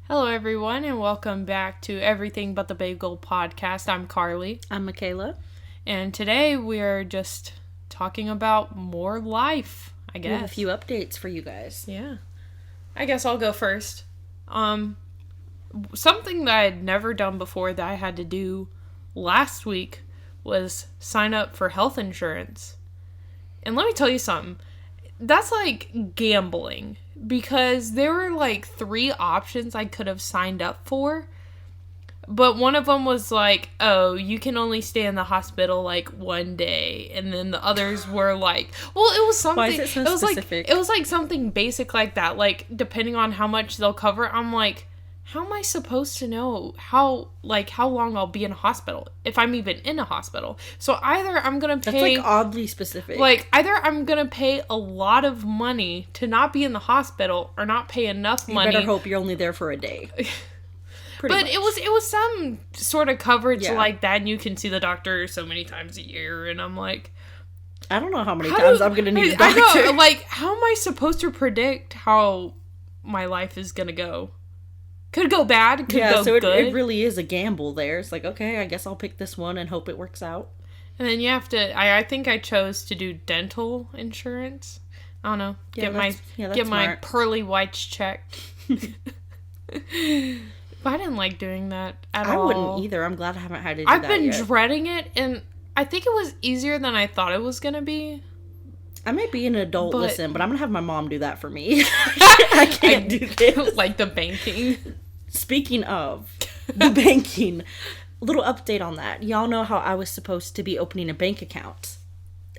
Hello, everyone, and welcome back to Everything But the Bagel podcast. I'm Carly. I'm Michaela. And today we are just talking about more life, I guess. We have a few updates for you guys. Yeah. I guess I'll go first. Something that I had never done before that I had to do last week was sign up for health insurance. And let me tell you something. That's like gambling. Because there were like 3 options I could have signed up for. But one of them was like, oh, you can only stay in the hospital like 1 day. And then the others were like, well, it was something. Why is it so specific? It was like something basic like that. Like, depending on how much they'll cover, I'm like, how am I supposed to know how long I'll be in a hospital if I'm even in a hospital? So either I'm going to pay... That's like oddly specific. Like, either I'm going to pay a lot of money to not be in the hospital or not pay enough money. You better hope you're only there for a day. But much. it was some sort of coverage like that, and you can see the doctor so many times a year, and I'm like... I don't know how many times I'm going to need a doctor. I know, like, how am I supposed to predict how my life is going to go? Could go bad, could go good. It really is a gamble there. It's like, okay, I guess I'll pick this one and hope it works out. And then you have to, I think I chose to do dental insurance. I don't know. Get my pearly whites checked. But I didn't like doing that at all. I wouldn't either. I'm glad I haven't had to do that I've been dreading it, and I think it was easier than I thought it was going to be. I might be an adult, but I'm going to have my mom do that for me. I can't do this. Like the banking. Speaking of the banking, a little update on that. Y'all know how I was supposed to be opening a bank account.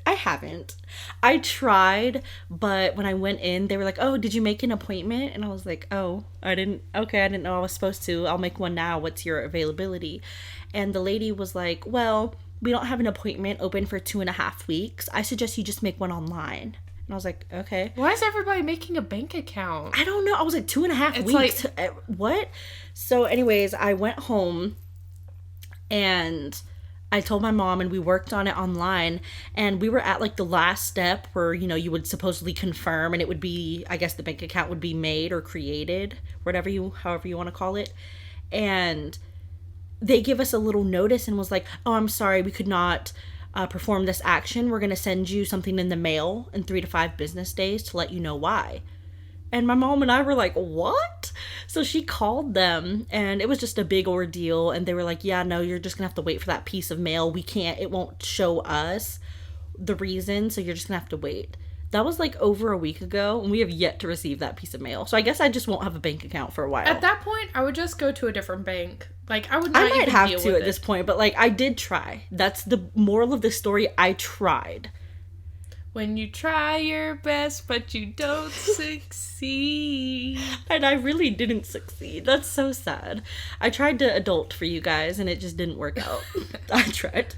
I haven't. I tried, but when I went in, they were like, oh, did you make an appointment? And I was like, oh, I didn't know I was supposed to. I'll make one now. What's your availability? And the lady was like, well, we don't have an appointment open for 2.5 weeks. I suggest you just make one online. And I was like, okay. Why is everybody making a bank account? I don't know. I was like, 2.5 weeks. Like... What? So anyways, I went home and I told my mom and we worked on it online. And we were at like the last step where, you know, you would supposedly confirm and it would be, I guess the bank account would be made or created, however you want to call it. And they give us a little notice and was like, oh, I'm sorry, we could not perform this action. We're going to send you something in the mail in 3 to 5 business days to let you know why. And my mom and I were like, what? So she called them and it was just a big ordeal. And they were like, yeah, no, you're just going to have to wait for that piece of mail. It won't show us the reason. So you're just going to have to wait. That was like over a week ago, and we have yet to receive that piece of mail. So I guess I just won't have a bank account for a while. At that point, I would just go to a different bank. Like, I would not even deal with it. I might have to at this point, but like, I did try. That's the moral of the story. I tried. When you try your best, but you don't succeed. And I really didn't succeed. That's so sad. I tried to adult for you guys, and it just didn't work out. I tried.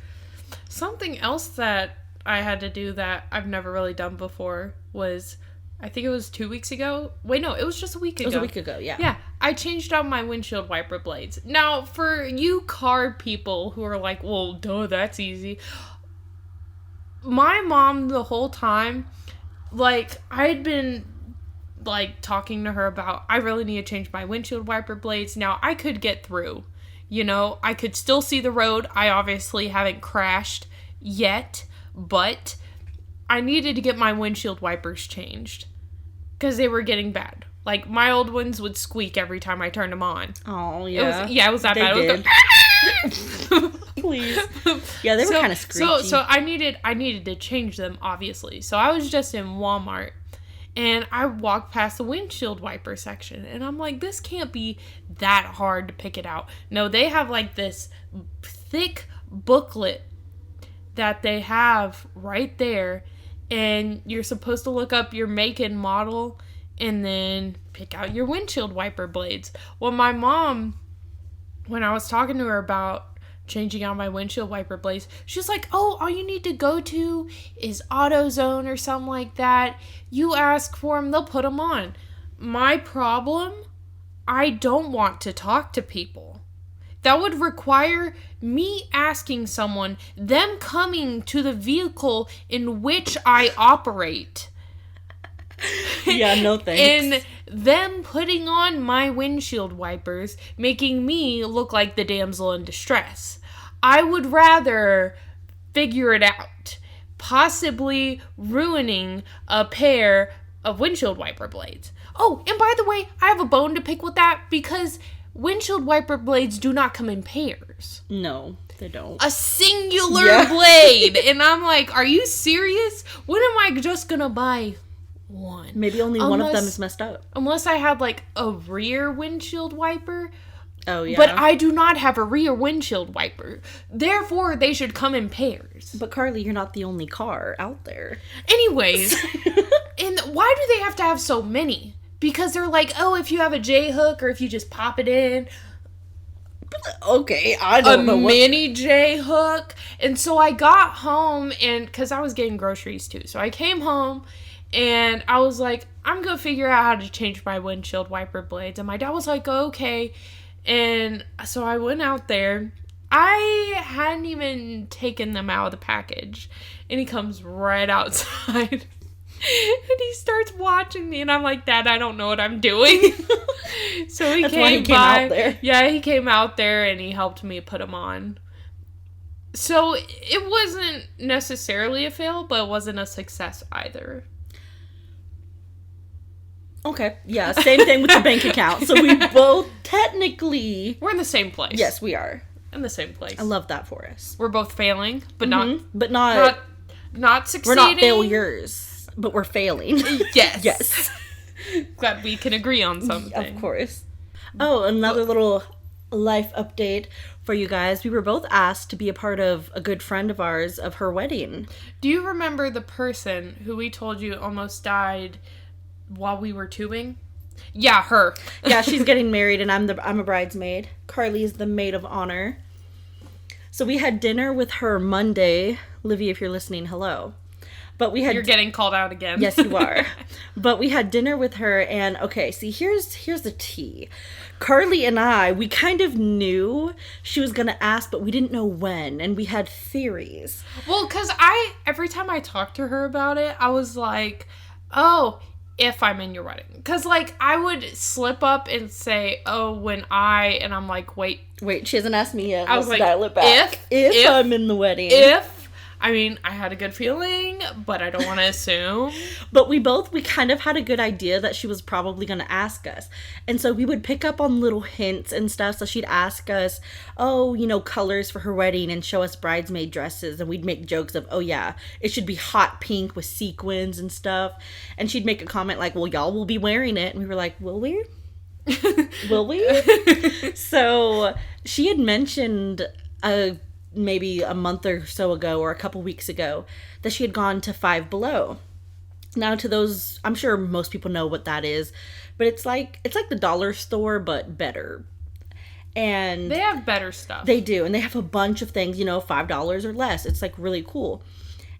Something else that I had to do that I've never really done before was, I think it was 2 weeks ago. Wait, no, it was just a week ago. It was a week ago, yeah. Yeah, I changed out my windshield wiper blades. Now, for you car people who are like, well, duh, that's easy. My mom, the whole time, like, I had been, like, talking to her about, I really need to change my windshield wiper blades. Now, I could get through. You know, I could still see the road. I obviously haven't crashed yet. But I needed to get my windshield wipers changed because they were getting bad. Like, my old ones would squeak every time I turned them on. Oh, yeah. It was that bad. Did. Please. Yeah, they were kind of screechy. So I needed to change them, obviously. So I was just in Walmart, and I walked past the windshield wiper section, and I'm like, this can't be that hard to pick it out. No, they have, like, this thick booklet that they have right there, and you're supposed to look up your make and model and then pick out your windshield wiper blades. Well, my mom, when I was talking to her about changing out my windshield wiper blades, she's like, oh, all you need to go to is AutoZone or something like that. You ask for them, they'll put them on. My problem, I don't want to talk to people. That would require me asking someone, them coming to the vehicle in which I operate. Yeah, no thanks. And them putting on my windshield wipers, making me look like the damsel in distress. I would rather figure it out, possibly ruining a pair of windshield wiper blades. Oh, and by the way, I have a bone to pick with that because windshield wiper blades do not come in pairs. No, they don't. A singular blade. And I'm like, are you serious? When am I just gonna buy one? Maybe only one of them is messed up. Unless I have like a rear windshield wiper. Oh, yeah. But I do not have a rear windshield wiper. Therefore, they should come in pairs. But Carly, you're not the only car out there. Anyways, and why do they have to have so many? Because they're like, oh, if you have a J-hook or if you just pop it in. Okay, I don't know. A mini J-hook. And so I got home, and because I was getting groceries too. So I came home, and I was like, I'm going to figure out how to change my windshield wiper blades. And my dad was like, okay. And so I went out there. I hadn't even taken them out of the package. And he comes right outside. And he starts watching me. And I'm like, Dad, I don't know what I'm doing. So he came out there. Yeah, he came out there and he helped me put them on. So it wasn't necessarily a fail, but it wasn't a success either. Okay, yeah, same thing with the bank account. So we both technically... We're in the same place. Yes, we are. In the same place. I love that for us. We're both failing, but not succeeding. We're not failures, but we're failing. Yes. Yes. Glad we can agree on something. Of course. Oh, another little life update for you guys. We were both asked to be a part of a good friend of ours of her wedding. Do you remember the person who we told you almost died while we were tubing? Yeah, her. Yeah, she's getting married and I'm a bridesmaid. Carly is the maid of honor. So we had dinner with her Monday. Livy, if you're listening, hello. But we had... You're getting called out again. Yes, you are. But we had dinner with her and okay, see, here's the tea. Carly and I, we kind of knew she was going to ask, but we didn't know when, and we had theories. Well, because every time I talked to her about it, I was like, oh, if I'm in your wedding. Because, like, I would slip up and say, oh, and I'm like, wait, she hasn't asked me yet. I was like, dial it back. If I'm in the wedding. I mean, I had a good feeling, but I don't want to assume. But we kind of had a good idea that she was probably going to ask us. And so we would pick up on little hints and stuff. So she'd ask us, colors for her wedding and show us bridesmaid dresses. And we'd make jokes of, oh yeah, it should be hot pink with sequins and stuff. And she'd make a comment like, well, y'all will be wearing it. And we were like, will we? Will we? So she had mentioned maybe a month or so ago or a couple weeks ago that she had gone to Five Below. Now to those, I'm sure most people know what that is, but it's like the dollar store but better. And they have better stuff. They do, and they have a bunch of things, $5 or less. It's like really cool.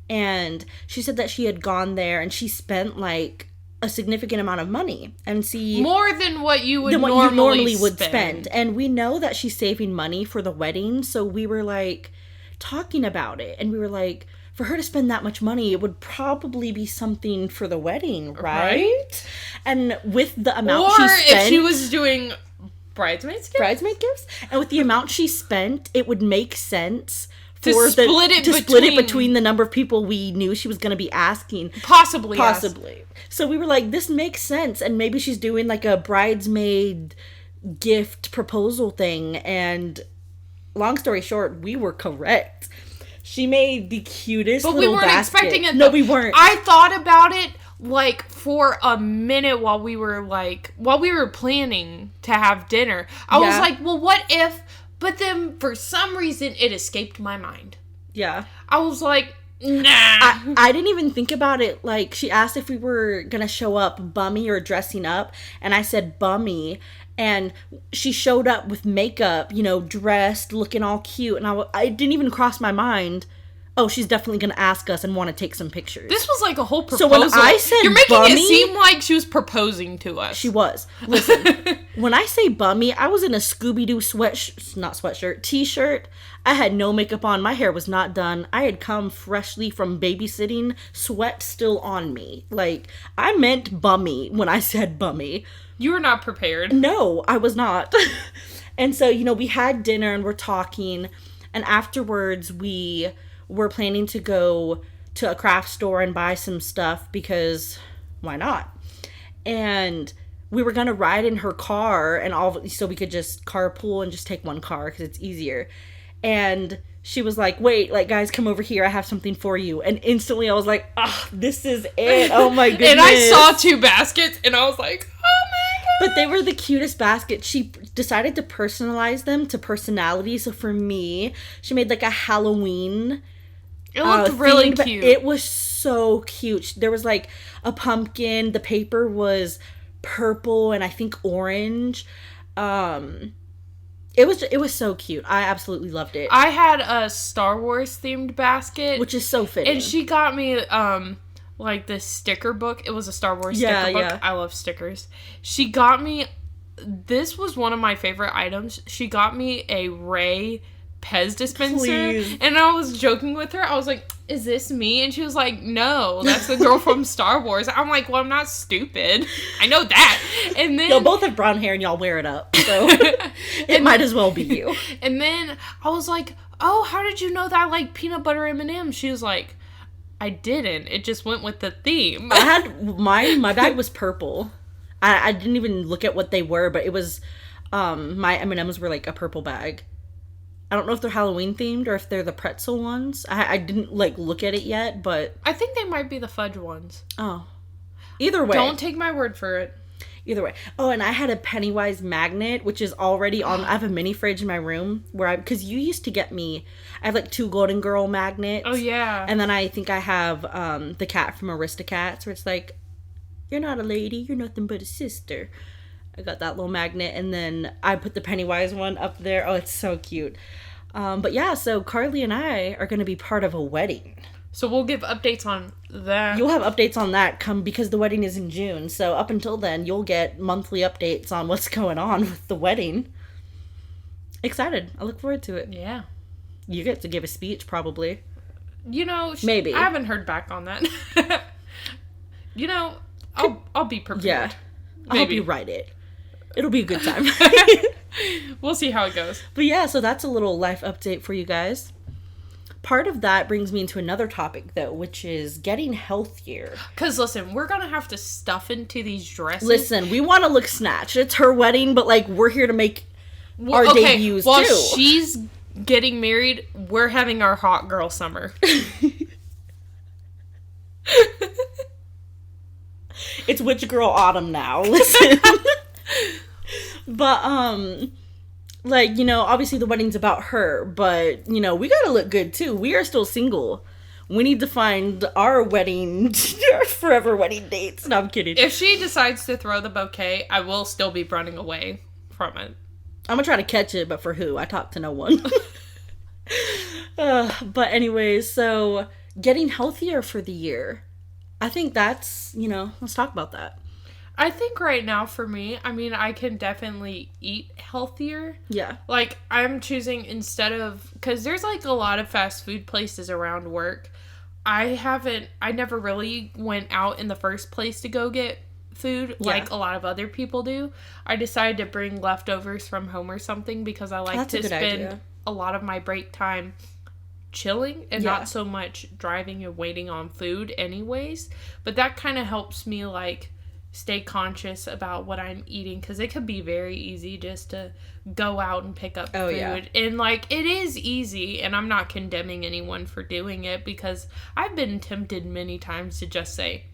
And she said that she had gone there and she spent like a significant amount of money and more than what you would normally spend. And we know that she's saving money for the wedding, so we were like talking about it and we were like, for her to spend that much money, it would probably be something for the wedding, right? And with the amount she spent, if she was doing bridesmaid gifts, and with the amount she spent, it would make sense to split it between the number of people we knew she was going to be asking. Possibly. Yes. So we were like, this makes sense. And maybe she's doing like a bridesmaid gift proposal thing. And long story short, we were correct. She made the cutest little basket. But we weren't expecting it. No, we weren't. I thought about it like for a minute while we were planning to have dinner. I was like, well, what if... But then, for some reason, it escaped my mind. Yeah. I was like, nah. I didn't even think about it. Like, she asked if we were going to show up bummy or dressing up. And I said bummy. And she showed up with makeup, dressed, looking all cute. And I didn't even cross my mind, oh, she's definitely going to ask us and want to take some pictures. This was like a whole proposal. So when I said you're making bummy, it seem like she was proposing to us. She was. Listen, when I say bummy, I was in a Scooby-Doo t-shirt. I had no makeup on. My hair was not done. I had come freshly from babysitting, sweat still on me. Like, I meant bummy when I said bummy. You were not prepared. No, I was not. And so, we had dinner and we're talking, and afterwards we were planning to go to a craft store and buy some stuff because why not? And we were going to ride in her car and so we could just carpool and just take one car because it's easier. And she was like, wait, like, guys, come over here. I have something for you. And instantly I was like, this is it. Oh my goodness. And I saw 2 baskets and I was like, oh my God. But they were the cutest baskets. She decided to personalize them to personality. So for me, she made like a Halloween. It looked really cute. It was so cute. There was like a pumpkin. The paper was purple and I think orange. It was so cute. I absolutely loved it. I had a Star Wars themed basket, which is so fitting. And she got me like this sticker book. It was a Star Wars sticker book. Yeah. I love stickers. She got me. This was one of my favorite items. She got me a Rey Pez dispenser. Please. And I was joking with her. I was like, is this me? And she was like, no, that's the girl from Star Wars. I'm like, well, I'm not stupid. I know that. And then y'all both have brown hair and y'all wear it up. So it might as well be you. And then I was like, oh, how did you know that I like peanut butter M&M's? She was like, I didn't. It just went with the theme. I had my bag was purple. I didn't even look at what they were, but it was my M&M's were like a purple bag. I don't know if they're Halloween themed or if they're the pretzel ones. I didn't like look at it yet, but I think they might be the fudge ones. Oh. Either way. Don't take my word for it. Either way. Oh, and I had a Pennywise magnet, which is already on. I have a mini fridge in my room because you used to get me. I have like 2 Golden Girl magnets. Oh yeah. And then I think I have the cat from Aristocats, where it's like, you're not a lady, you're nothing but a sister. I got that little magnet, and then I put the Pennywise one up there. Oh, it's so cute. But yeah, so Carly and I are going to be part of a wedding. So we'll give updates on that. You'll have updates on that because the wedding is in June. So up until then, you'll get monthly updates on what's going on with the wedding. Excited. I look forward to it. Yeah. You get to give a speech, probably. Maybe. I haven't heard back on that. I'll be prepared. Yeah. Maybe. I hope you write it. It'll be a good time. We'll see how it goes. But yeah, so that's a little life update for you guys. Part of that brings me into another topic, though, which is getting healthier. Because, listen, we're going to have to stuff into these dresses. Listen, we want to look snatched. It's her wedding, but, like, we're here to make our debuts, while too. She's getting married, we're having our hot girl summer. It's witch girl autumn now. Listen. But, obviously the wedding's about her, but, we gotta look good, too. We are still single. We need to find our forever wedding dates. No, I'm kidding. If she decides to throw the bouquet, I will still be running away from it. I'm gonna try to catch it, but for who? I talk to no one. But anyways, so getting healthier for the year. I think that's, let's talk about that. I think right now for me, I can definitely eat healthier. Yeah. Like, I'm choosing because there's like a lot of fast food places around work. I never really went out in the first place to go get food like a lot of other people do. I decided to bring leftovers from home or something because I like to spend a lot of my break time chilling and not so much driving and waiting on food anyways. But that kind of helps me like stay conscious about what I'm eating, because it could be very easy just to go out and pick up food. Yeah. And like, it is easy, and I'm not condemning anyone for doing it, because I've been tempted many times to just say,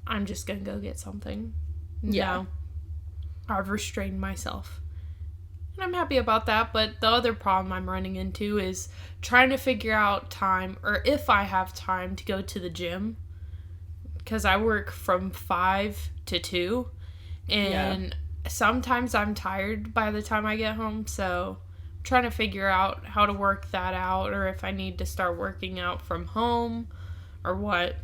I'm just gonna go get something. Yeah. No, I've restrained myself. And I'm happy about that, but the other problem I'm running into is trying to figure out time, or if I have time to go to the gym. Because I work from 5 to 2, and sometimes I'm tired by the time I get home, so I'm trying to figure out how to work that out, or if I need to start working out from home or what.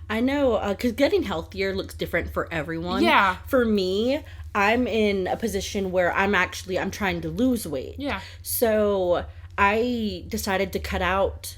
I know, because getting healthier looks different for everyone. Yeah. For me, I'm in a position where I'm trying to lose weight. Yeah. So I decided to cut out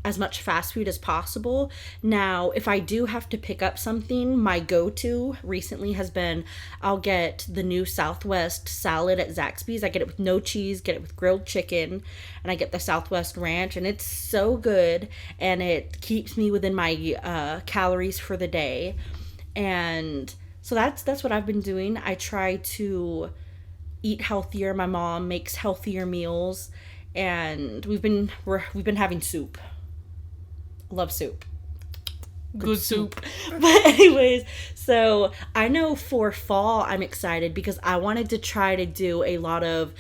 as much fast food as possible. Now, if I do have to pick up something, my go-to recently has been, I'll get the new Southwest salad at Zaxby's. I get it with no cheese, get it with grilled chicken, and I get the Southwest ranch, and it's so good, and it keeps me within my calories for the day. And so that's what I've been doing. I try to eat healthier. My mom makes healthier meals. And we've been having soup. Love soup. Good soup. But anyways, so I know for fall I'm excited because I wanted to try to do a lot of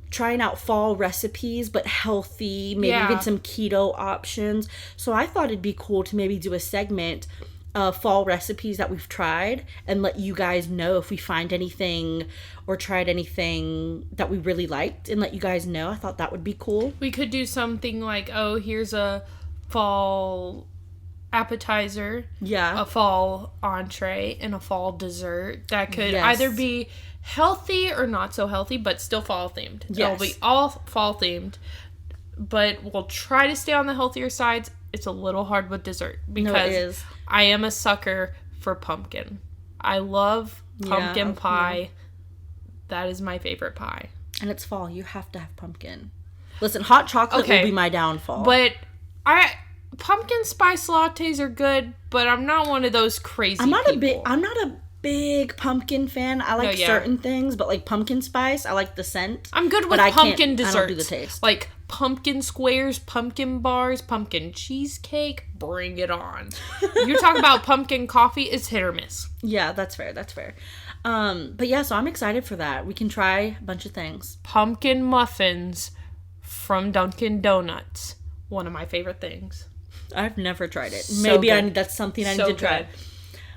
trying out fall recipes, but healthy, maybe even some keto options. So I thought it'd be cool to maybe do a segment of fall recipes that we've tried and let you guys know if we find anything or tried anything that we really liked and let you guys know. I thought that would be cool. We could do something like, oh, here's a fall appetizer, a fall entree, and a fall dessert that could either be healthy or not so healthy, but still fall themed. It'll be all fall themed, but we'll try to stay on the healthier sides. It's a little hard with dessert because I am a sucker for pumpkin. I love pumpkin pie. Yeah. That is my favorite pie. And it's fall. You have to have pumpkin. Listen, hot chocolate will be my downfall. But pumpkin spice lattes are good, but I'm not one of those crazy people. I'm not a big pumpkin fan. I like certain things, but like pumpkin spice, I like the scent. I'm good with pumpkin desserts. I don't do the taste. Like pumpkin squares, pumpkin bars, pumpkin cheesecake, bring it on. You talk about pumpkin coffee, it's hit or miss. Yeah, that's fair. But yeah, so I'm excited for that. We can try a bunch of things. Pumpkin muffins from Dunkin' Donuts. One of my favorite things. I've never tried it. Maybe that's something I need to try.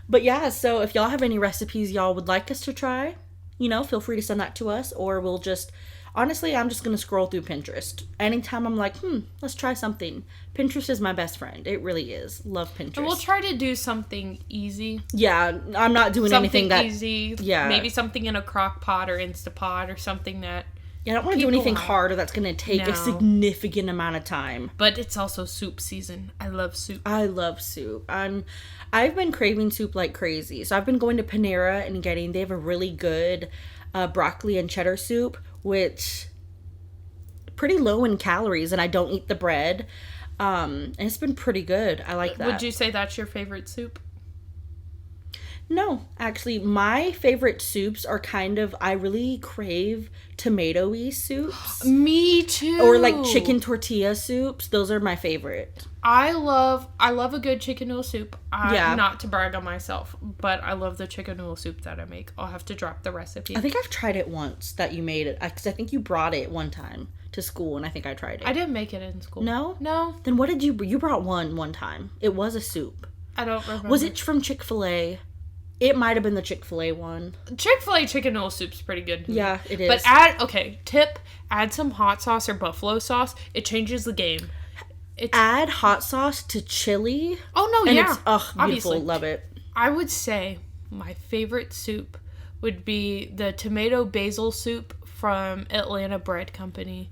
But yeah, so if y'all have any recipes y'all would like us to try, feel free to send that to us, or we'll just... Honestly, I'm just going to scroll through Pinterest. Anytime I'm like, let's try something. Pinterest is my best friend. It really is. Love Pinterest. And we'll try to do something easy. Yeah, I'm not doing anything that... easy. Yeah. Maybe something in a crock pot or Instapot or something that... Yeah, I don't want to do anything hard or that's going to take a significant amount of time. But it's also soup season. I love soup. I've been craving soup like crazy. So I've been going to Panera and they have a really good broccoli and cheddar soup, which pretty low in calories, and I don't eat the bread. And it's been pretty good. I like that. Would you say that's your favorite soup? No, actually, my favorite soups are I really crave tomato-y soups. Me too. Or like chicken tortilla soups. Those are my favorite. I love a good chicken noodle soup. Not to brag on myself, but I love the chicken noodle soup that I make. I'll have to drop the recipe. I think I've tried it once that you made it. Because I think you brought it one time to school, and I think I tried it. I didn't make it in school. No? Then what did you brought one time. It was a soup. I don't remember. Was it from Chick-fil-A? It might have been the Chick-fil-A one. Chick-fil-A chicken noodle soup's pretty good. Yeah, it is. But add some hot sauce or buffalo sauce. It changes the game. Add hot sauce to chili. Oh, no, and yeah. It's, beautiful. Obviously. Love it. I would say my favorite soup would be the tomato basil soup from Atlanta Bread Company.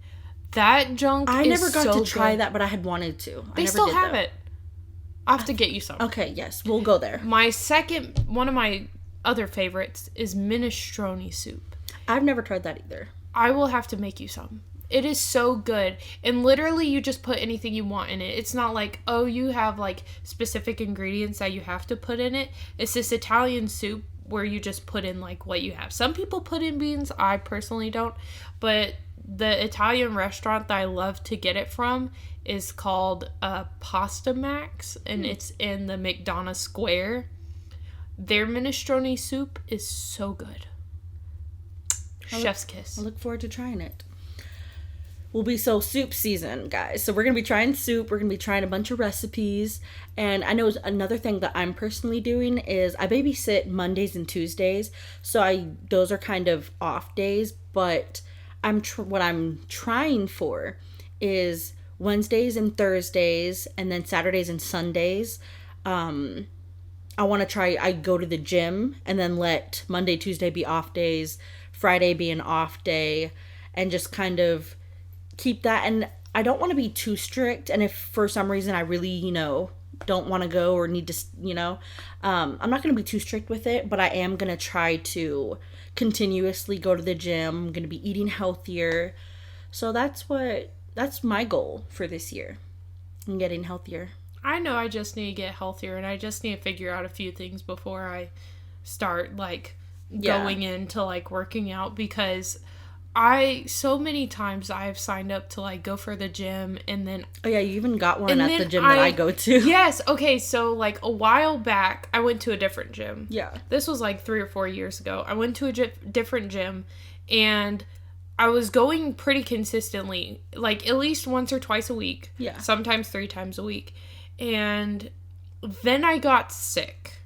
That junk is so good. I never got to try that, but I had wanted to. They still have it. I'll have to get you some. Okay, yes. We'll go there. One of my other favorites is minestrone soup. I've never tried that either. I will have to make you some. It is so good. And literally you just put anything you want in it. It's not like, oh, you have like specific ingredients that you have to put in it. It's this Italian soup where you just put in like what you have. Some people put in beans. I personally don't. But the Italian restaurant that I love to get it from is called Pasta Max, and it's in the McDonough Square. Their minestrone soup is so good. Chef's kiss. I look forward to trying it. Soup season, guys. So we're going to be trying soup. We're going to be trying a bunch of recipes. And I know another thing that I'm personally doing is I babysit Mondays and Tuesdays. So those are kind of off days, but what I'm trying for is Wednesdays and Thursdays, and then Saturdays and Sundays. I want to try, I go to the gym and then let Monday, Tuesday be off days, Friday be an off day, and just kind of keep that. And I don't want to be too strict. And if for some reason I really, don't want to go or need to, I'm not going to be too strict with it, but I am going to try to continuously go to the gym. I'm going to be eating healthier. So that's my goal for this year. I'm getting healthier. I know I just need to get healthier, and I just need to figure out a few things before I start, going into, working out, because so many times I've signed up to, go for the gym, and then... Oh, yeah, you even got one at the gym that I go to. Yes, okay, so, a while back, I went to a different gym. Yeah. This was, 3 or 4 years ago. I went to a different gym, and I was going pretty consistently, at least once or twice a week. Yeah. Sometimes 3 times a week. And then I got sick.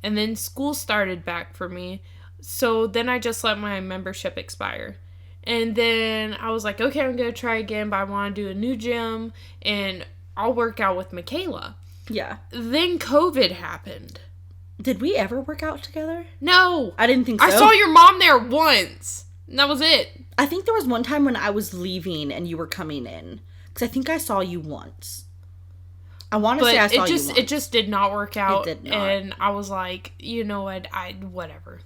And then school started back for me. So then I just let my membership expire. And then I was like, okay, I'm going to try again, but I want to do a new gym. And I'll work out with Michaela. Yeah. Then COVID happened. Did we ever work out together? No. I didn't think so. I saw your mom there once. And that was it. I think there was one time when I was leaving and you were coming in. Because I think I saw you once. I want to say I saw you once. It just did not work out. It did not. And I was like, you know what, whatever.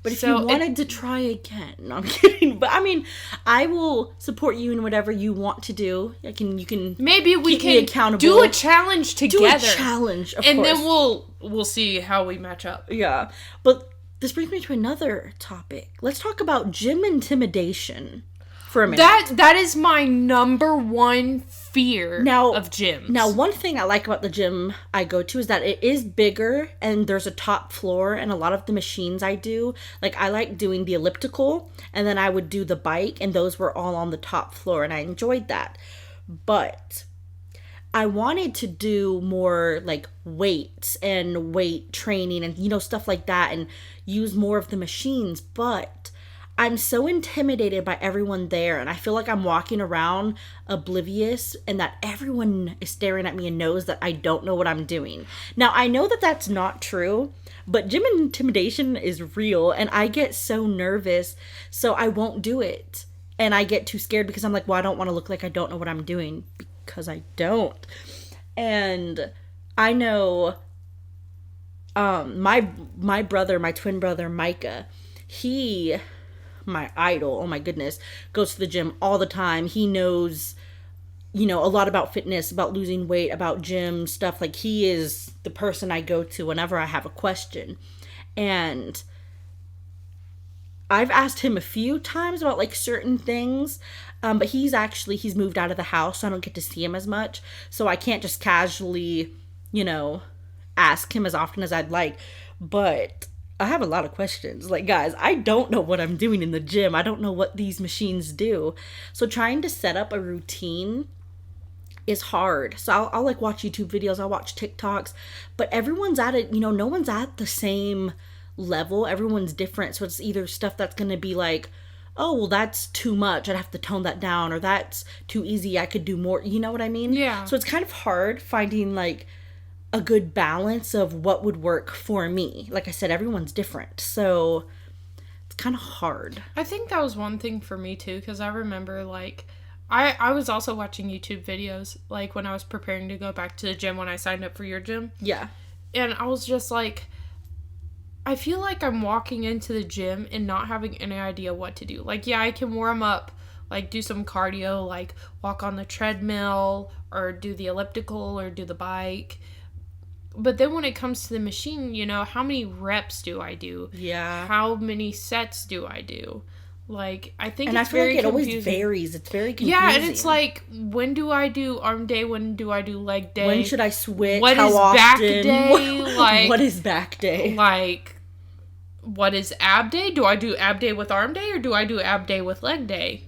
But if you wanted to try again, no, I'm kidding. But I mean, I will support you in whatever you want to do. You can maybe we keep me can accountable. Do a challenge together. Do a challenge, of and course. then we'll see how we match up. Yeah, but this brings me to another topic. Let's talk about gym intimidation for a minute. That is my number one fear of gyms. Now, one thing I like about the gym I go to is that it is bigger and there's a top floor, and a lot of the machines I do, I like doing the elliptical, and then I would do the bike, and those were all on the top floor, and I enjoyed that. But I wanted to do more weights and weight training and stuff like that, and use more of the machines, but I'm so intimidated by everyone there, and I feel like I'm walking around oblivious and that everyone is staring at me and knows that I don't know what I'm doing. Now, I know that that's not true, but gym intimidation is real, and I get so nervous, so I won't do it. And I get too scared because I'm like, well, I don't want to look like I don't know what I'm doing, because I don't. And I know my brother, my twin brother, Micah, my idol, oh my goodness, goes to the gym all the time. He knows, a lot about fitness, about losing weight, about gym stuff. He is the person I go to whenever I have a question. And I've asked him a few times about certain things, but he's moved out of the house, so I don't get to see him as much. So I can't just casually, ask him as often as I'd like. But I have a lot of questions. Guys, I don't know what I'm doing in the gym. I don't know what these machines do. So trying to set up a routine is hard. So I'll watch YouTube videos, I'll watch TikToks, but everyone's at it, no one's at the same level. Everyone's different. So it's either stuff that's going to be oh, well, that's too much, I'd have to tone that down, or that's too easy, I could do more. You know what I mean? Yeah. So it's kind of hard finding a good balance of what would work for me. Like I said, everyone's different, so it's kind of hard. I think that was one thing for me too, because I remember I was also watching YouTube videos when I was preparing to go back to the gym when I signed up for your gym. Yeah. And I was just I feel like I'm walking into the gym and not having any idea what to do. Yeah, I can warm up, do some cardio, walk on the treadmill or do the elliptical or do the bike. But then when it comes to the machine, how many reps do I do? Yeah. How many sets do I do? I think and it's I feel very like it confusing. always varies. It's very confusing. Yeah, and it's when do I do arm day? When do I do leg day? When should I switch? What How is often? back day? What is back day? What is ab day? Do I do ab day with arm day, or do I do ab day with leg day?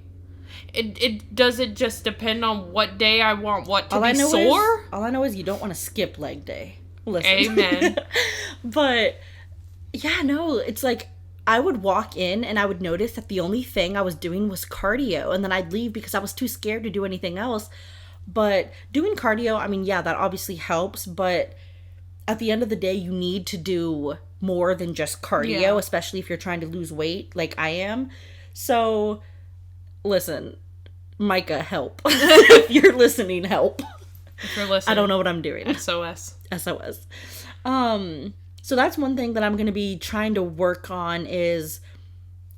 It does it just depend on what day I want what to be sore? All I know is you don't want to skip leg day. Listen. Amen. But yeah, no, it's I would walk in and I would notice that the only thing I was doing was cardio, and then I'd leave because I was too scared to do anything else. But doing cardio, I mean, yeah, that obviously helps, but at the end of the day, you need to do more than just cardio, especially if you're trying to lose weight like I am. So, listen, Micah, help. If you're listening, help. If you're listening. I don't know what I'm doing. SOS. SOS. So that's one thing that I'm going to be trying to work on is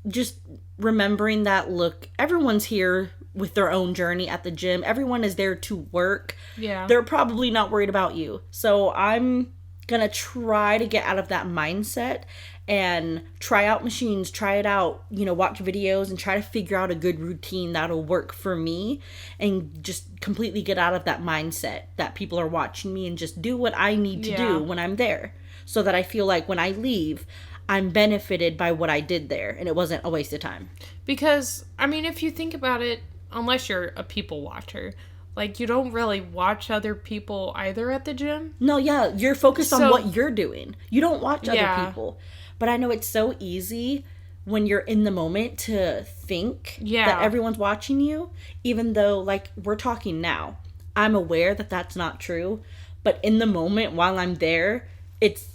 just remembering that, look, everyone's here with their own journey at the gym. Everyone is there to work. Yeah. They're probably not worried about you. So I'm going to try to get out of that mindset and try out machines, try it out, watch videos and try to figure out a good routine that'll work for me and just completely get out of that mindset that people are watching me and just do what I need to do when I'm there. So that I feel like when I leave, I'm benefited by what I did there and it wasn't a waste of time. Because, I mean, if you think about it, unless you're a people watcher, like, you don't really watch other people either at the gym. No, yeah, you're focused on what you're doing. You don't watch other people. But I know it's so easy when you're in the moment to think that everyone's watching you, even though, like, we're talking now. I'm aware that that's not true. But in the moment, while I'm there, it's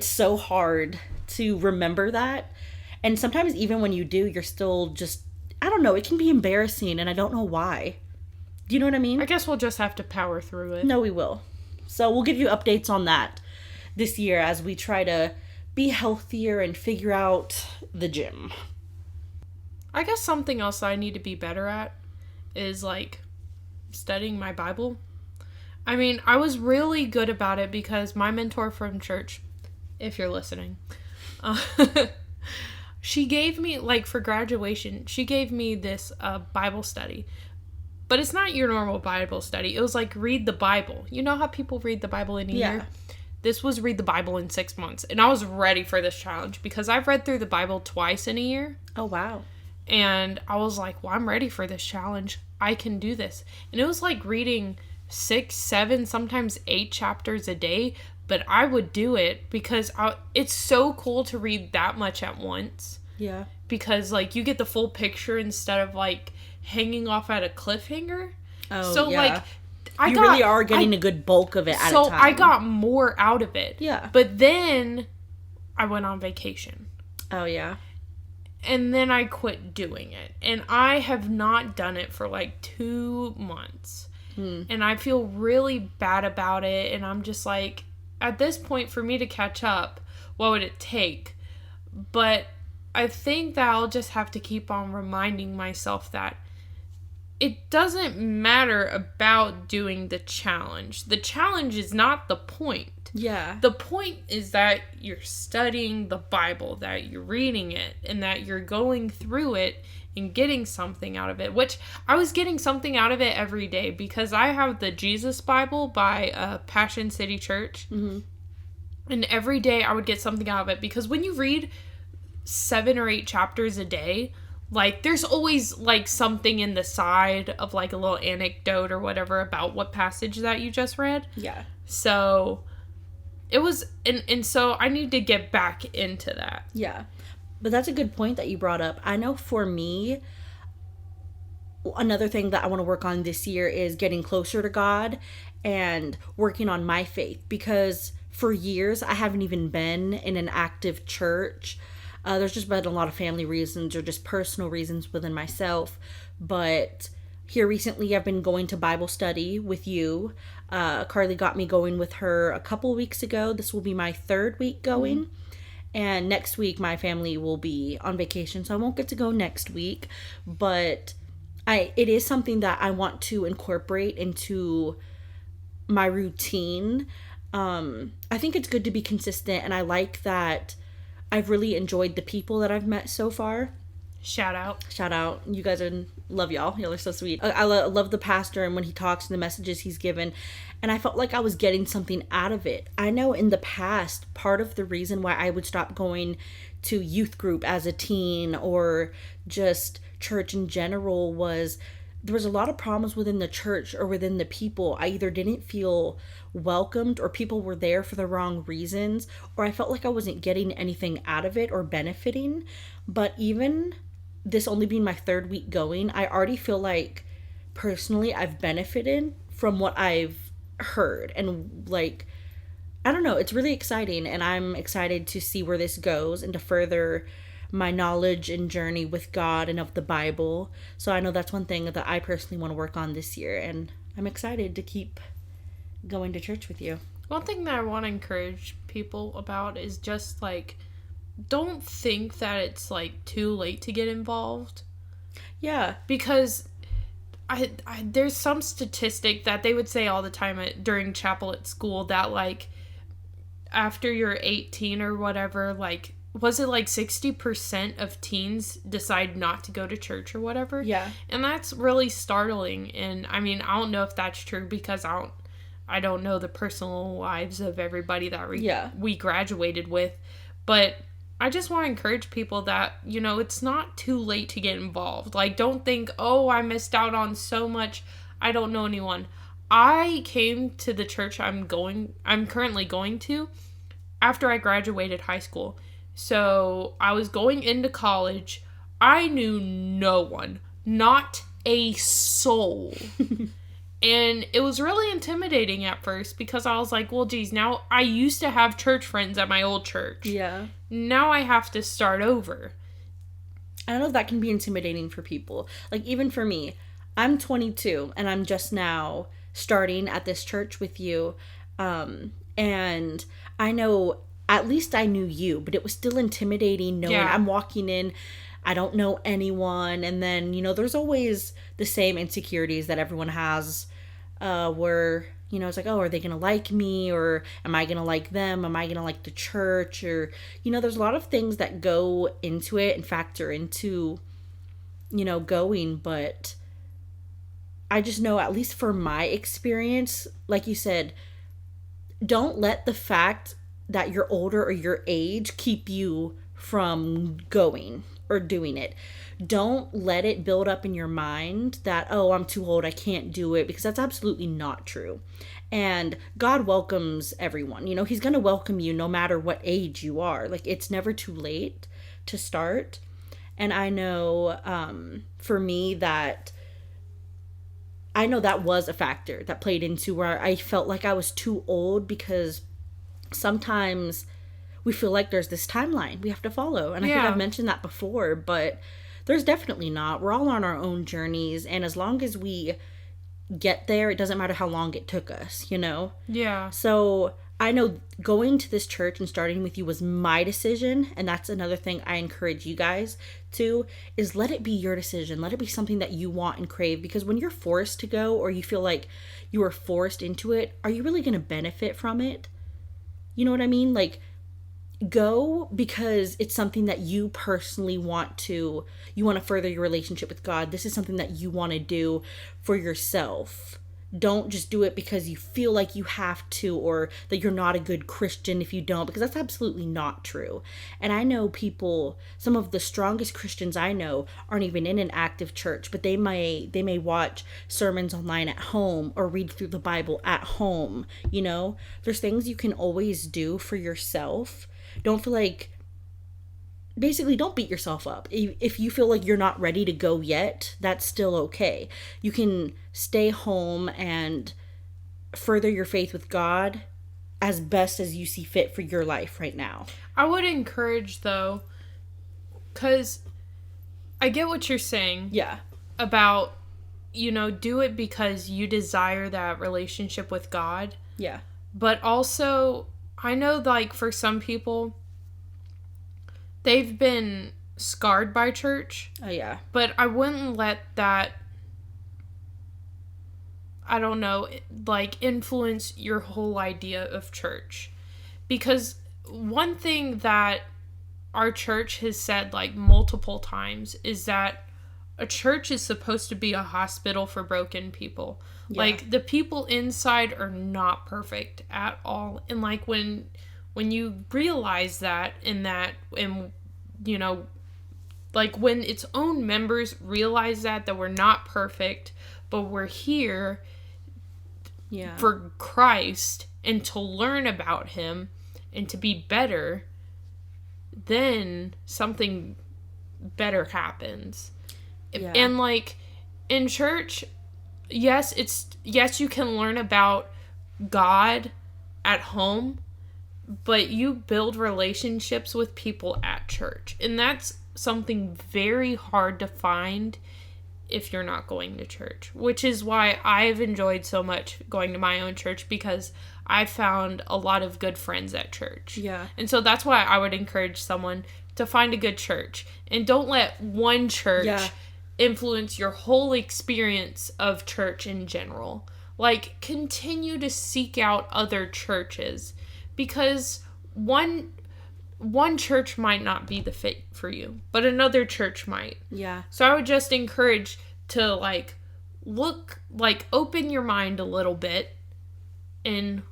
so hard to remember that. And sometimes even when you do, you're still just, I don't know, it can be embarrassing and I don't know why. Do you know what I mean? I guess we'll just have to power through it. No, we will. So we'll give you updates on that this year as we try to be healthier and figure out the gym. I guess something else I need to be better at is, like, studying my Bible. I mean, I was really good about it because my mentor from church, if you're listening, she gave me, like, for graduation, she gave me this Bible study. But it's not your normal Bible study. It was like, read the Bible. You know how people read the Bible in a year? This was read the Bible in 6 months. And I was ready for this challenge because I've read through the Bible twice in a year. Oh, wow. And I was like, well, I'm ready for this challenge. I can do this. And it was like reading 6, 7, sometimes 8 chapters a day, but I would do it because it's so cool to read that much at once. Yeah. Because, like, you get the full picture instead of, like, hanging off at a cliffhanger. Oh, so, yeah. Like, you really are getting a good bulk of it at a time. So I got more out of it. Yeah. But then I went on vacation. Oh, yeah. And then I quit doing it. And I have not done it for, like, 2 months. And I feel really bad about it. And I'm just like, at this point, for me to catch up, what would it take? But I think that I'll just have to keep on reminding myself that it doesn't matter about doing the challenge. The challenge is not the point. Yeah. The point is that you're studying the Bible, that you're reading it, and that you're going through it and getting something out of it, which I was getting something out of it every day because I have the Jesus Bible by Passion City Church. Mm-hmm. And every day I would get something out of it because when you read 7 or 8 chapters a day, like, there's always, like, something in the side of, like, a little anecdote or whatever about what passage that you just read. Yeah. So it was, and so I need to get back into that. Yeah. But that's a good point that you brought up. I know for me, another thing that I want to work on this year is getting closer to God and working on my faith. Because for years, I haven't even been in an active church. There's just been a lot of family reasons or just personal reasons within myself. But here recently, I've been going to Bible study with you. Carly got me going with her a couple weeks ago. This will be my 3rd week going. Mm-hmm. And next week, my family will be on vacation, so I won't get to go next week. But it is something that I want to incorporate into my routine. I think it's good to be consistent, and I like that I've really enjoyed the people that I've met so far. Shout out. You guys love y'all. Y'all are so sweet. I love the pastor and when he talks and the messages he's given. And I felt like I was getting something out of it. I know in the past, part of the reason why I would stop going to youth group as a teen or just church in general was there was a lot of problems within the church or within the people. I either didn't feel welcomed, or people were there for the wrong reasons, or I felt like I wasn't getting anything out of it or benefiting. But even this only being my third week going, I already feel like personally I've benefited from what I've heard. And like, I don't know, it's really exciting, and I'm excited to see where this goes and to further my knowledge and journey with God and of the Bible. So I know that's one thing that I personally want to work on this year, and I'm excited to keep going to church with you. One thing that I want to encourage people about is just like, don't think that it's like too late to get involved. Yeah. Because I there's some statistic that they would say all the time during chapel at school that like after you're 18 or whatever, like, was it like 60% of teens decide not to go to church or whatever? Yeah. And that's really startling. And I mean, I don't know if that's true because I don't know the personal lives of everybody that we graduated with. But I just want to encourage people that, you know, it's not too late to get involved. Like, don't think, oh, I missed out on so much. I don't know anyone. I came to the church I'm currently going to after I graduated high school. So I was going into college. I knew no one, not a soul. And it was really intimidating at first because I was like, well, geez, now I used to have church friends at my old church. Yeah. Now I have to start over. I don't know if that can be intimidating for people. Like, even for me, I'm 22 and I'm just now starting at this church with you. And I know, at least I knew you, but it was still intimidating knowing I'm walking in, I don't know anyone. And then, you know, there's always the same insecurities that everyone has, where, you know, it's like, oh, are they going to like me? Or am I going to like them? Am I going to like the church? Or, you know, there's a lot of things that go into it and factor into, you know, going. But I just know, at least for my experience, like you said, don't let the fact that you're older or your age keep you from going or doing it. Don't let it build up in your mind that, oh, I'm too old, I can't do it, because that's absolutely not true. And God welcomes everyone. You know, he's going to welcome you no matter what age you are. Like, it's never too late to start. And I know, for me, that was a factor that played into where I felt like I was too old, because sometimes we feel like there's this timeline we have to follow. And I think I've mentioned that before, but there's definitely not. We're all on our own journeys. And as long as we get there, it doesn't matter how long it took us, you know? Yeah. So I know going to this church and starting with you was my decision. And that's another thing I encourage you guys to, is let it be your decision. Let it be something that you want and crave. Because when you're forced to go, or you feel like you are forced into it, are you really going to benefit from it? You know what I mean? Like, go because it's something that you personally want to further your relationship with God. This is something that you want to do for yourself. Don't just do it because you feel like you have to, or that you're not a good Christian if you don't, because that's absolutely not true. And I know people, some of the strongest Christians I know aren't even in an active church, but they may watch sermons online at home or read through the Bible at home. You know, there's things you can always do for yourself. Don't feel like, basically, don't beat yourself up. If you feel like you're not ready to go yet, that's still okay. You can stay home and further your faith with God as best as you see fit for your life right now. I would encourage, though, because I get what you're saying. Yeah. About, you know, do it because you desire that relationship with God. Yeah. But also, I know, like, for some people, they've been scarred by church. Oh, yeah. But I wouldn't let that, I don't know, like, influence your whole idea of church. Because one thing that our church has said, like, multiple times is that a church is supposed to be a hospital for broken people. Yeah. Like, the people inside are not perfect at all. And, like, when you realize that, and you know, Like, when its own members realize that we're not perfect, but we're here for Christ and to learn about him and to be better, then something better happens. Yeah. And, like, in church, yes, you can learn about God at home, but you build relationships with people at church. And that's something very hard to find if you're not going to church, which is why I've enjoyed so much going to my own church, because I found a lot of good friends at church. Yeah. And so that's why I would encourage someone to find a good church, and don't let one church influence your whole experience of church in general. Like, continue to seek out other churches, because one church might not be the fit for you, but another church might. Yeah. So I would just encourage to, like, open your mind a little bit and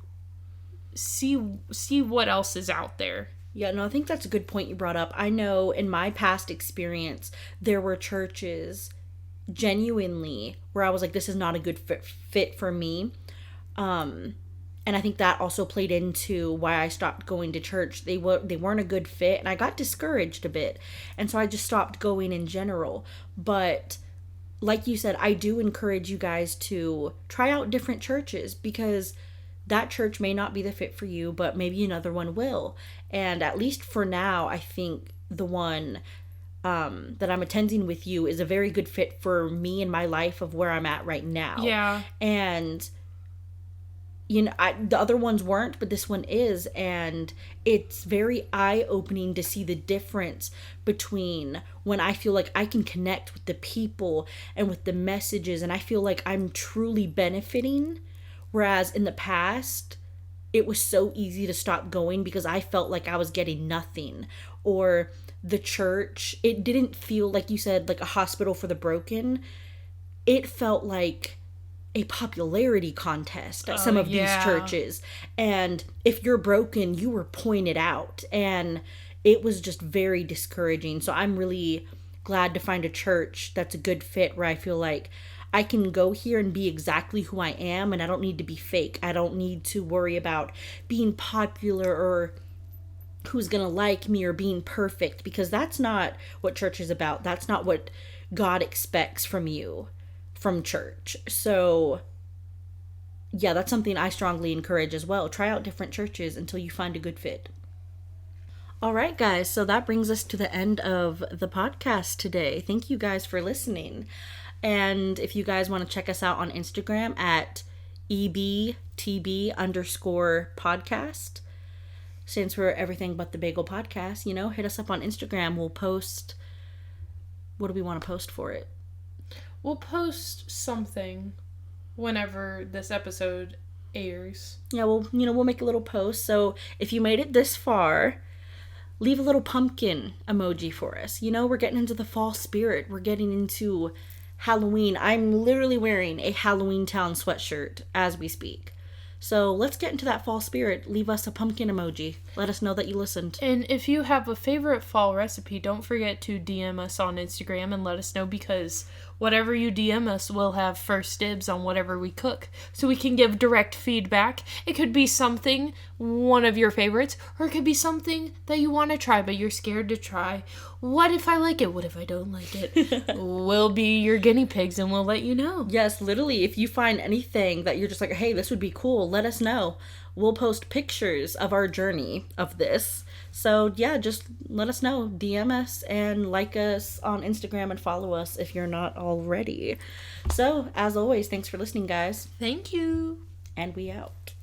see what else is out there. Yeah, no, I think that's a good point you brought up. I know in my past experience, there were churches genuinely where I was like, this is not a good fit for me. And I think that also played into why I stopped going to church. They weren't a good fit, and I got discouraged a bit. And so I just stopped going in general. But like you said, I do encourage you guys to try out different churches, because that church may not be the fit for you, but maybe another one will. And at least for now, I think the one that I'm attending with you is a very good fit for me and my life of where I'm at right now. Yeah. And you know, the other ones weren't, but this one is, and it's very eye-opening to see the difference between when I feel like I can connect with the people and with the messages, and I feel like I'm truly benefiting, whereas in the past, it was so easy to stop going because I felt like I was getting nothing. Or the church, it didn't feel, like you said, like a hospital for the broken. It felt like a popularity contest at some of these churches, and if you're broken, you were pointed out, and it was just very discouraging. So I'm really glad to find a church that's a good fit, where I feel like I can go here and be exactly who I am, and I don't need to be fake. I don't need to worry about being popular or who's gonna like me or being perfect, because that's not what church is about. That's not what God expects from you from church. So yeah, that's something I strongly encourage as well. Try out different churches until you find a good fit. All right, guys, so that brings us to the end of the podcast today. Thank you guys for listening. And if you guys want to check us out on Instagram at EBTB_podcast, since we're everything but the bagel podcast, you know, hit us up on Instagram. We'll post, what do we want to post for it? We'll post something whenever this episode airs. Yeah, we'll make a little post. So if you made it this far, leave a little pumpkin emoji for us. You know, we're getting into the fall spirit. We're getting into Halloween. I'm literally wearing a Halloween Town sweatshirt as we speak. So let's get into that fall spirit. Leave us a pumpkin emoji. Let us know that you listened. And if you have a favorite fall recipe, don't forget to DM us on Instagram and let us know, because whatever you DM us, we'll have first dibs on whatever we cook, so we can give direct feedback. It could be something, one of your favorites, or it could be something that you want to try but you're scared to try. What if I like it? What if I don't like it? We'll be your guinea pigs and we'll let you know. Yes, literally, if you find anything that you're just like, hey, this would be cool, let us know. We'll post pictures of our journey of this. So yeah, just let us know. DM us and like us on Instagram and follow us if you're not already. So as always, thanks for listening, guys. Thank you. And we out.